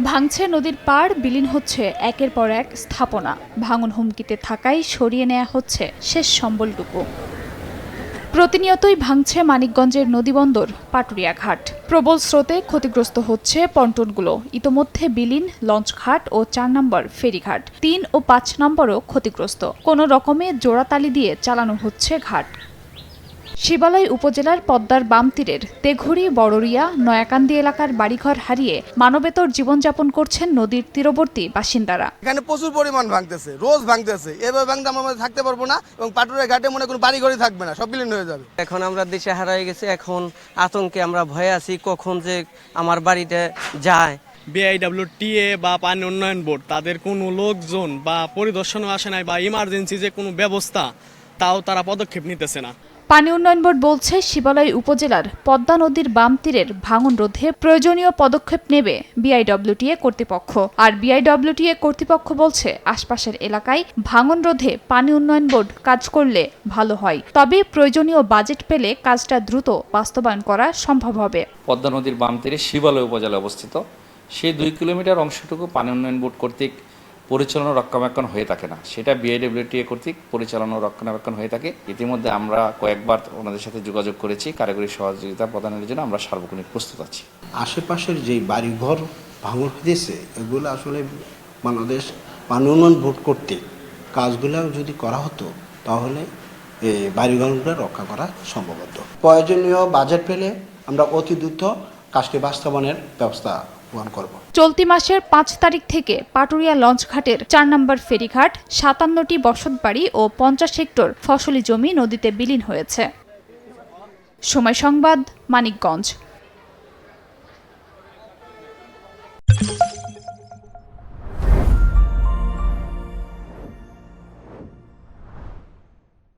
ভাঙছে নদীর পাড়, বিলীন হচ্ছে একের পর এক স্থাপনা। ভাঙন হুমকিতে থাকায় সরিয়ে নেওয়া হচ্ছে শেষ সম্বলটুকু। প্রতিনিয়তই ভাঙছে মানিকগঞ্জের নদীবন্দর পাটুরিয়া ঘাট। প্রবল স্রোতে ক্ষতিগ্রস্ত হচ্ছে পন্টনগুলো। ইতোমধ্যে বিলীন লঞ্চঘাট ও ৪ নম্বর ফেরিঘাট, ৩ ও ৫ নম্বরও ক্ষতিগ্রস্ত। কোনো রকমে জোড়াতালি দিয়ে চালানো হচ্ছে ঘাট। শিবালয় উপজেলার পদ্মার বাম তীরের তেঘুরি, বড়রিয়া, নয়াকান্দি এলাকার বাড়িঘর হারিয়ে মানবেতর জীবনযাপন করছেন নদীর তীরবর্তী বাসিন্দারা। এখানে প্রচুর পরিমাণ ভাঙতেছে, রোজ ভাঙতেছে। এভাবে ভাঙতে আমরা থাকতে পারবো না এবং পাটুরিয়া ঘাটে মনে কোনো বাড়িঘরই থাকবে না, সব বিলীন হয়ে যাবে। এখন আমরা দেশে হারিয়ে গেছে, এখন আতঙ্কে আমরা ভয়ে আছি কখন যে আমার বাড়িতে যায়। বিআইডব্লিউটিএ বা পানি উন্নয়ন বোর্ড তাদের কোনো লোকজন বা পরিদর্শনও আসে নাই, বা ইমার্জেন্সি যে কোনো ব্যবস্থা তাও তারা পদক্ষেপ নিতেছে না। পানি উন্নয়ন বোর্ড বলছে, শিবালয় উপজেলার পদ্মা নদীর বাম তীরের ভাঙন রোধে প্রয়োজনীয় পদক্ষেপ নেবে বিআইডব্লিউটিএ কর্তৃপক্ষ। আর বিআইডব্লিউটিএ কর্তৃপক্ষ বলছে, আশপাশের এলাকায় ভাঙন রোধে পানি উন্নয়ন বোর্ড কাজ করলে ভালো হয়, তবে প্রয়োজনীয় বাজেট পেলে কাজটা দ্রুত বাস্তবায়ন করা সম্ভব হবে। পদ্মা নদীর বাম তীরে শিবালয় উপজেলা অবস্থিত। সেই 2 কিলোমিটার অংশটুকু পানি উন্নয়ন বোর্ড কর্তৃক পরিচালনা রক্ষণাবেক্ষণ হয়ে থাকে না, সেটা বিআইডব্লিউটিএ কর্তৃক পরিচালনা রক্ষণাবেক্ষণ হয়ে থাকে। ইতিমধ্যে আমরা কয়েকবার ওনাদের সাথে যোগাযোগ করেছি, কারিগরি সহযোগিতা প্রদানের জন্য আমরা সার্বক্ষণিক প্রস্তুত আছি। আশেপাশের যে বাড়িঘর ভাঙন হয়েছে, এগুলো আসলে বাংলাদেশ পানি উন্নয়ন বোর্ড কর্তৃক কাজগুলো যদি করা হতো তাহলে এই বাড়িঘরগুলো রক্ষা করা সম্ভবত। প্রয়োজনীয় বাজেট পেলে আমরা অতি দ্রুত কাজটি বাস্তবায়নের ব্যবস্থা গ্রহণ করব। চলতি মাসের ৫ তারিখ থেকে পাটুরিয়া লঞ্চঘাটের ৪ নম্বর ফেরিঘাট, ৫৭টি বসতবাড়ি ও ৫০ হেক্টর ফসলি জমি নদীতে বিলীন হয়েছে। সময় সংবাদ, মানিকগঞ্জ।